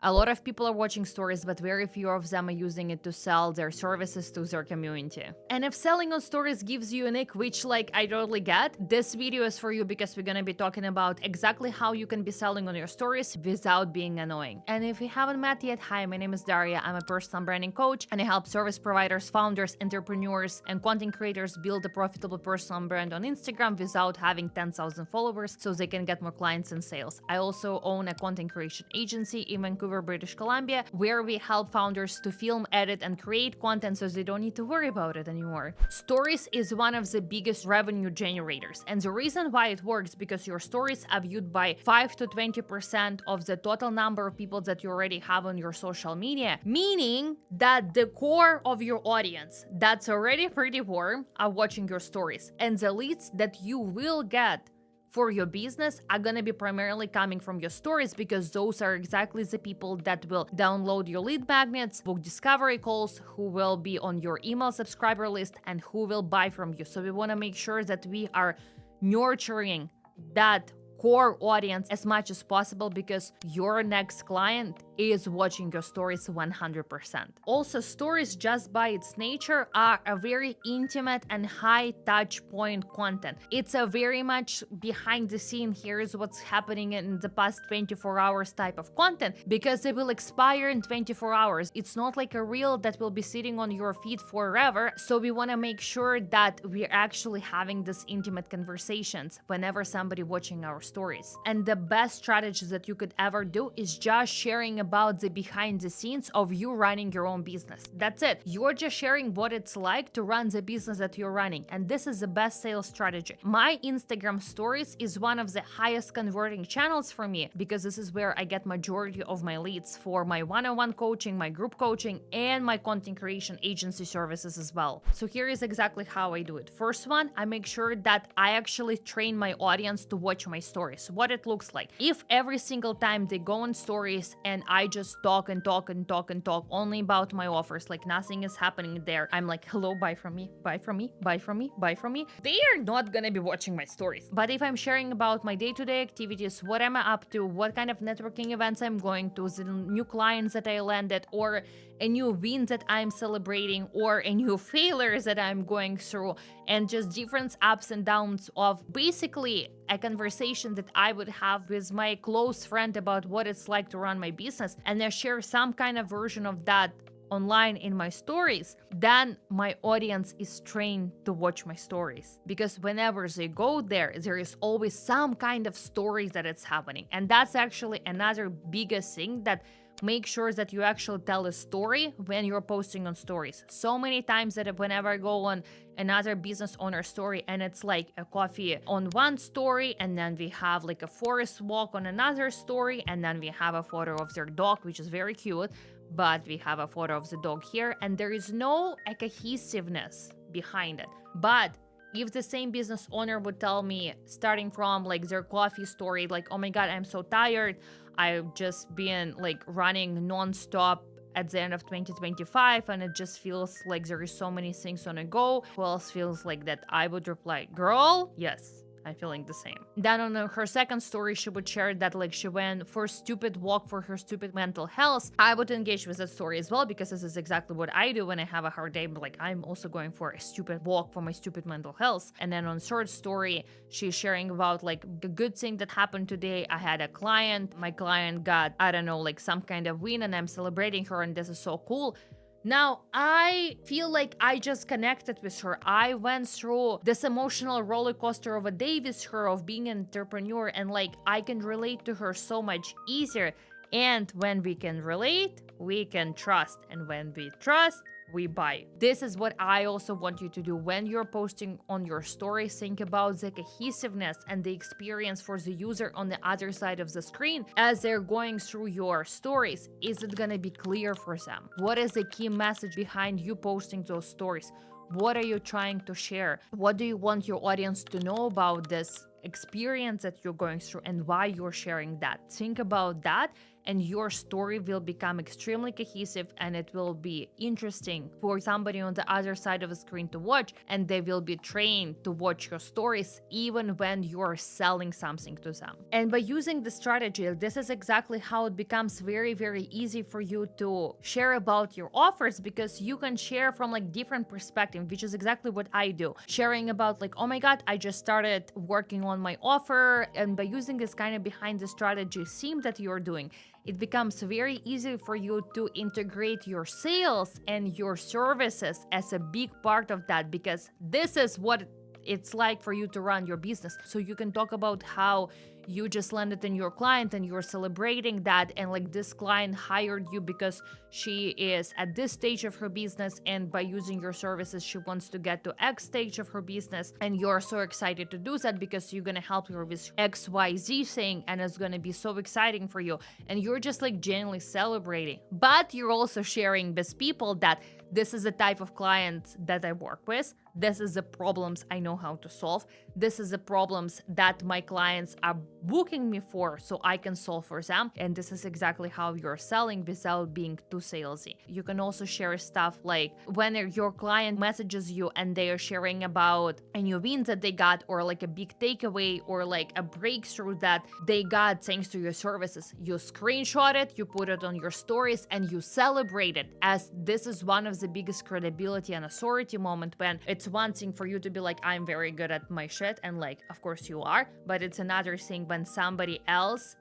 A lot of people are watching stories, but very few of them are using it to sell their services to their community. And if selling on stories gives you an ick, which like I totally get, this video is for you because we're gonna be talking about exactly how you can be selling on your stories without being annoying. And if you haven't met yet, hi, my name is Daria. I'm a personal branding coach and I help service providers, founders, entrepreneurs, and content creators build a profitable personal brand on Instagram without having 10,000 followers so they can get more clients and sales. I also own a content creation agency in Vancouver, British Columbia, where we help founders to film, edit, and create content so they don't need to worry about it anymore. Stories is one of the biggest revenue generators, and the reason why it works because your stories are viewed by 5 to 20% of the total number of people that you already have on your social media, meaning that the core of your audience that's already pretty warm are watching your stories, and the leads that you will get for your business are gonna be primarily coming from your stories because those are exactly the people that will download your lead magnets, book discovery calls, who will be on your email subscriber list, and who will buy from you. So we wanna make sure that we are nurturing that core audience as much as possible because your next client is watching your stories 100%. Also, stories just by its nature are a very intimate and high touch point content. It's a very much behind the scene, here's what's happening in the past 24 hours type of content because it will expire in 24 hours. It's not like a reel that will be sitting on your feed forever. So we want to make sure that we're actually having these intimate conversations whenever somebody watching our stories. And the best strategy that you could ever do is just sharing about the behind the scenes of you running your own business. That's it. You're just sharing what it's like to run the business that you're running. And this is the best sales strategy. My Instagram stories is one of the highest converting channels for me because this is where I get majority of my leads for my one-on-one coaching, my group coaching, and my content creation agency services as well. So here is exactly how I do it. First one, I make sure that I actually train my audience to watch my stories, what it looks like. If every single time they go on stories and I just talk and talk and talk and talk only about my offers, like nothing is happening there, I'm like, hello, buy from me, buy from me, buy from me, buy from me, they are not gonna be watching my stories. But if I'm sharing about my day-to-day activities, what am I up to, what kind of networking events I'm going to, the new clients that I landed, or a new win that I'm celebrating, or a new failures that I'm going through, and just different ups and downs of basically a conversation that I would have with my close friend about what it's like to run my business, and I share some kind of version of that online in my stories, then my audience is trained to watch my stories. Because whenever they go there is always some kind of story that it's happening. And that's actually another biggest thing that make sure that you actually tell a story when you're posting on stories. So many times that whenever I go on another business owner story and it's like a coffee on one story, and then we have like a forest walk on another story, and then we have a photo of their dog, which is very cute, but we have a photo of the dog here, and there is no cohesiveness behind it. But if the same business owner would tell me, starting from like their coffee story, like, oh my God, I'm so tired, I've just been like running non-stop at the end of 2025 and it just feels like there is so many things on a go. Who else feels like that? I would reply, girl, yes, I'm feeling the same. Then on her second story, she would share that like she went for a stupid walk for her stupid mental health. I would engage with that story as well because this is exactly what I do when I have a hard day. But like I'm also going for a stupid walk for my stupid mental health. And then on third story, she's sharing about like the good thing that happened today. I had a client. My client got, I don't know, like some kind of win and I'm celebrating her and this is so cool. Now, I feel like I just connected with her. I went through this emotional roller coaster of a day with her of being an entrepreneur, and like I can relate to her so much easier. And when we can relate, we can trust. And when we trust, we buy. This is what I also want you to do when you're posting on your story. Think about the cohesiveness and the experience for the user on the other side of the screen as they're going through your stories. Is it gonna be clear for them? What is the key message behind you posting those stories? What are you trying to share? What do you want your audience to know about this experience that you're going through and why you're sharing that? Think about that and your story will become extremely cohesive, and it will be interesting for somebody on the other side of the screen to watch, and they will be trained to watch your stories even when you're selling something to them. And by using the strategy, this is exactly how it becomes very, very easy for you to share about your offers, because you can share from like different perspectives, which is exactly what I do. Sharing about like, oh my God, I just started working on my offer. And by using this kind of behind the strategy theme that you're doing, it becomes very easy for you to integrate your sales and your services as a big part of that, because this is what it's like for you to run your business. So you can talk about how you just landed in your client and you're celebrating that, and like this client hired you because she is at this stage of her business, and by using your services she wants to get to X stage of her business, and you're so excited to do that because you're gonna help her with XYZ thing, and it's gonna be so exciting for you, and you're just like genuinely celebrating. But you're also sharing with people that this is the type of client that I work with. This is the problems I know how to solve. This is the problems that my clients are booking me for, so I can solve for them. And this is exactly how you're selling without being too salesy. You can also share stuff like when your client messages you and they are sharing about a new win that they got, or like a big takeaway, or like a breakthrough that they got thanks to your services. You screenshot it, you put it on your stories, and you celebrate it, as this is one of the biggest credibility and authority moment, when it's one thing for you to be like, I'm very good at my shit, and like, of course you are, but it's another thing when somebody else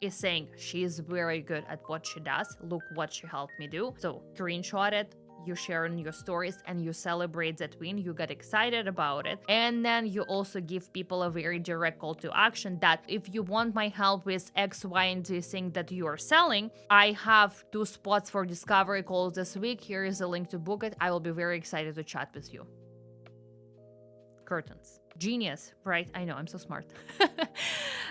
is saying she's very good at what she does, look what she helped me do. So screenshot it, you share in your stories, and you celebrate that win, you get excited about it. And then you also give people a very direct call to action that if you want my help with X, Y, and Z thing that you are selling, I have 2 spots for discovery calls this week. Here is a link to book it. I will be very excited to chat with you. Curtains. Genius, right? I know, I'm so smart.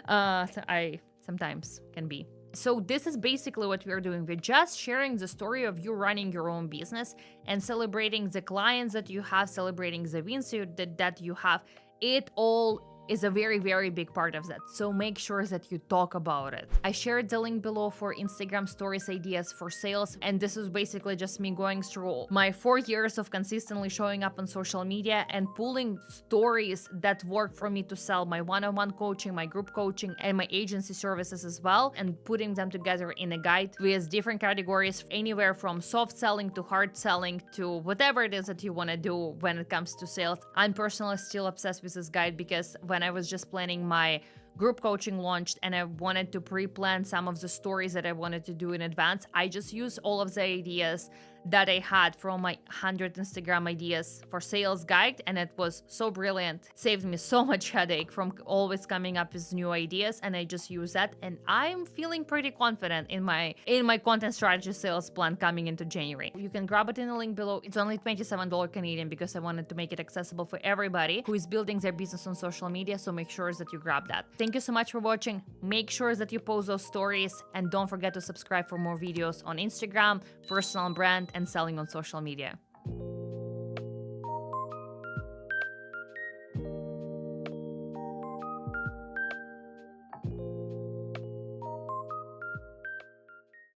So I sometimes can be. So this is basically what we're doing. We're just sharing the story of you running your own business and celebrating the clients that you have, celebrating the wins that you have. It all is a very, very big part of that. So make sure that you talk about it. I shared the link below for Instagram stories ideas for sales. And this is basically just me going through my 4 years of consistently showing up on social media and pulling stories that work for me to sell my one-on-one coaching, my group coaching, and my agency services as well, and putting them together in a guide with different categories, anywhere from soft selling to hard selling to whatever it is that you want to do when it comes to sales. I'm personally still obsessed with this guide, because when I was just planning my group coaching launched and I wanted to pre-plan some of the stories that I wanted to do in advance, I just used all of the ideas that I had from my 100 Instagram ideas for sales guide, and it was so brilliant. Saved me so much headache from always coming up with new ideas, and I just use that, and I'm feeling pretty confident in my content strategy sales plan coming into January. You can grab it in the link below. It's only $27 Canadian, because I wanted to make it accessible for everybody who is building their business on social media, so make sure that you grab that. Thank you so much for watching. Make sure that you post those stories, and don't forget to subscribe for more videos on Instagram, personal brand, and selling on social media.